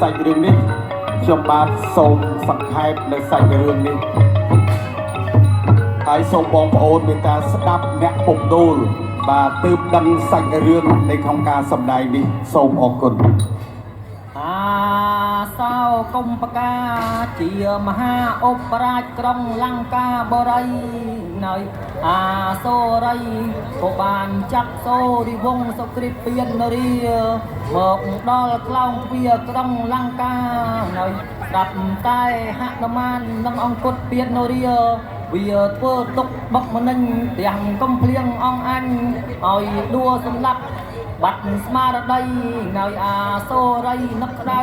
សាច់រឿងនេះខ្ញុំបាទសូមសង្ខេបនៅសាច់រឿងនេះហើយសូមបងប្អូនមេត្តាស្ដាប់អ្នកពុកដូលបាទទើបដឹងសាច់រឿងในក្នុងការសម្ដែងនេះសូមអរគុណសោកុម្បកាជាមហាឧបរាជក្រុងលង្កាបរីនៅអាសូរីក៏បានចាត់សូរិវង្សសុគ្រីពពាននរាមកដល់ក្លោងទ្វារក្រុងលង្កានៅស្ដាប់តែហនុមាននិងអង្គតពាននរាវាធ្វើទុកបុកម្នេញទាំងកំភ្លៀងអងអញឲ្យដួលសម្លាប់បាត់ស្មារតីនៅអាសូរីនឹកក្តៅ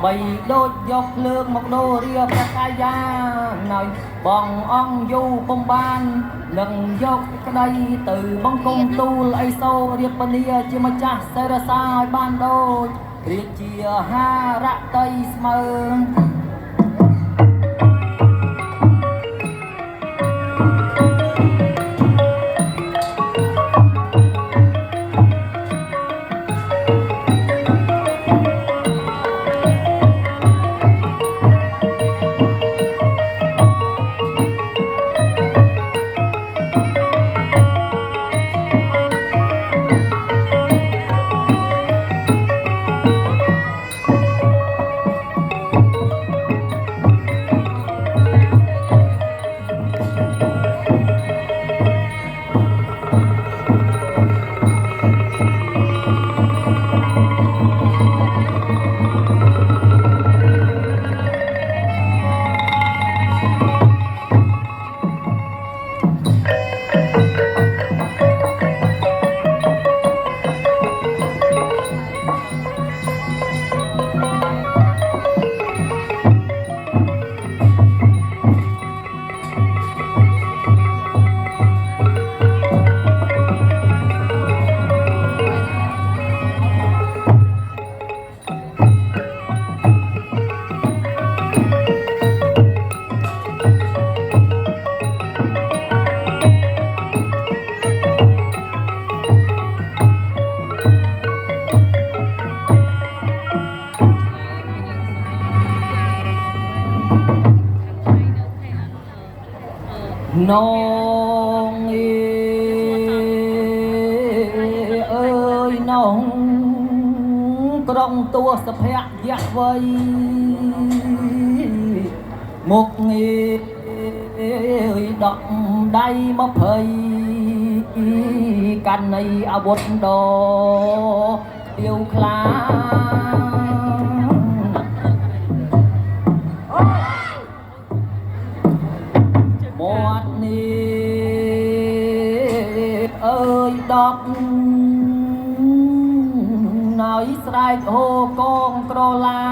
បីដូចយកភ្លើងមកដូររាព្រះកាយានៅបងអង្គយូពុំបាននឹងយកក្តីទៅបង្គំទូលអីសូរៀបនីជាម្ចាស់សេរសាឲ្យបានដូចរាជាហារតីស្មើនងអើយនងក្រុងទួសភៈយៈវ័យមុខដកដៃ20កាន់នៃអាវុធដ៏ខ្ទាវខ្លាមាត់នេះអើយដប់ណយស្រែកហូកងក្រឡា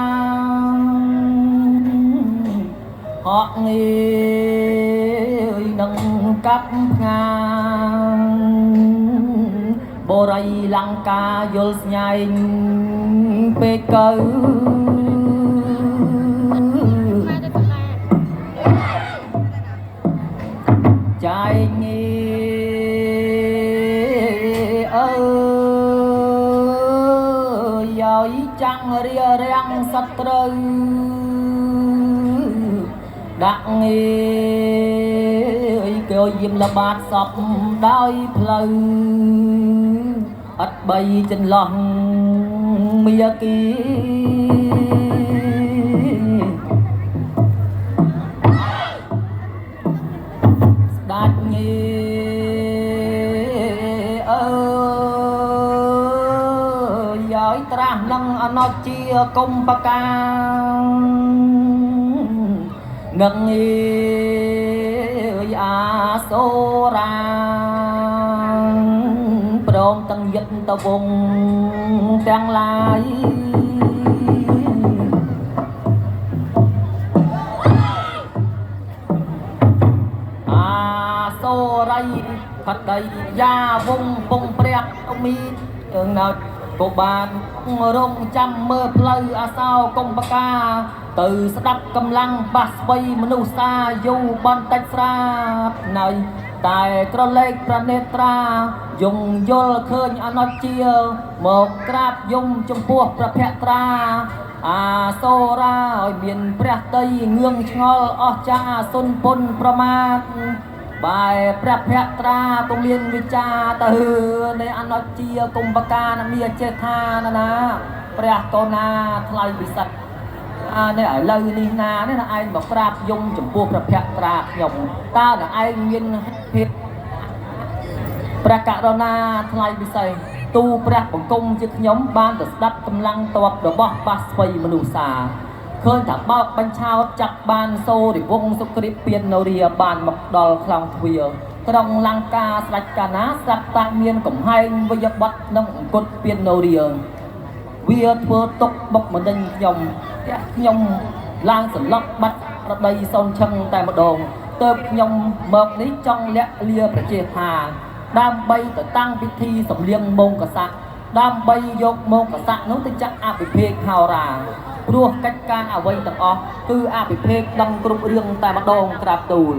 ហក់នេះនឹងកាប់ផ្ងាបរិយលង្កាយល់ស្ញែងពេកកើចែកអើយឲ្យចាំងរារាំងសត្រូវដាក់គេយាមល្បាតសពដោយផ្លូវអត់បីចន្លោះមាគីដាច់អើយឲ្យត្រាស់នឹងអនុជាកុម្បកានឹងអាសូរាព្រមទាំងយិត្តតវងទាំងឡាយអាសូរីខតីយ៉ាវងពងព្រះមីនៅក៏បានរងចាំមើលផ្លូវអាសោកុម្បកាទៅស្ដាប់កម្លាំងបាសស្វ័យមនុស្សសាយូបន្តិចស្រាប់នៅតែក្រឡេកប្រនេត្រាយងយល់ឃើញអនុជាមកក្រាបយំចំពោះព្រះភក្ត្រា អាសូរាឲ្យមានព្រះតីងឿងឆ្ងល់អស់ចាសុនពុនប្រមាទបែព្រះភក្ត្រាគង់មានវិចាទៅនៃអនុជាគុំបកានមានចេថាណាព្រះកូណាថ្លៃពិសិដ្ឋនេះឥឡូវនេះណានេះឯងមកប្រាប់យំចំពោះព្រះភក្ត្រាខ្ញុំតើឯងមានភាពព្រះករុណាថ្លៃពិសេសទូព្រះបង្គំជាខ្ញុំបានទៅស្ដាប់កម្លាំងតបរបស់បាសស្វ័យមនុស្សសាឃើញថាបោកបញ្ឆោតចាប់បានសូរិវង្សសុគ្រីពពៀននរាបានមកដល់ខ្លងទ្វារក្រុងលង្កាស្ដេចកាណាស្រាប់តែមានកំហែងវិយបត់និងអង្គត់ពៀននរាវាធ្វើទុកបុកម្នេញខ្ញុំឡើងសន្លប់បាត់ប្រដីសូនឈឹងតែម្ដងទើបខ្ញុំមកនេះចង់លាក់លាប្រជាថាដើម្បីទៅតាំងពិធីសំលៀងមងកស័កដើម្បីយកមងកស័កនោះទៅចាក់អភិភេកហោរាព្រោះកិច្ចការអ្វីទាំងអស់គឺអភិភេកដឹងគ្រប់រឿងតែម្ដងក្រាបទូល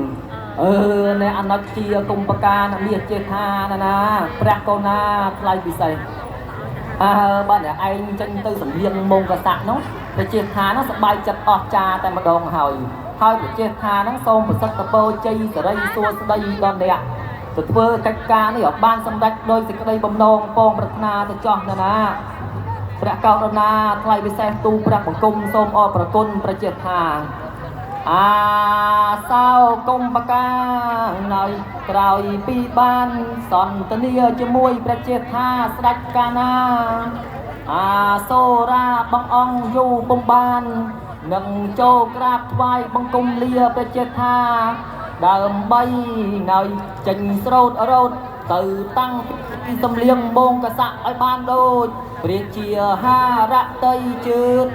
នៅអនុជាគុំបកានមានចេថាណាព្រះកូណាថ្លៃពិសេសបាទឯងចេញទៅសំលៀងមងកស័កនោះប្រជាថានោះសប្បាយចិត្តអស់ចាតែម្ដងហើយប្រជាថានោះសូមប្រសិទ្ធពរជ័យសិរីសួស្តីដល់អ្នកទៅធ្វើកិច្ចការនេះឲ្យបានសម្រេចដោយសេចក្តីបំណងពងប្រាថ្នាទៅចោះណាព្រះករុណាថ្លៃពិសេសទូព្រះបង្គំសូមអរប្រគុណប្រជាថាអាសោគុំបកានៅក្រោយពីបានសន្ទនាជាមួយប្រជាថាស្ដេចកាណាអាសូរាបងអង្គយូបំបាននឹងចូលក្រាបថ្វាយបង្គំលាប្រជាថាដើម្បីនៅចេញស្រោតរោតទៅតាំងពីសំលៀងមងកស័កឲ្យបានដូចព្រះជាហារតីជឿត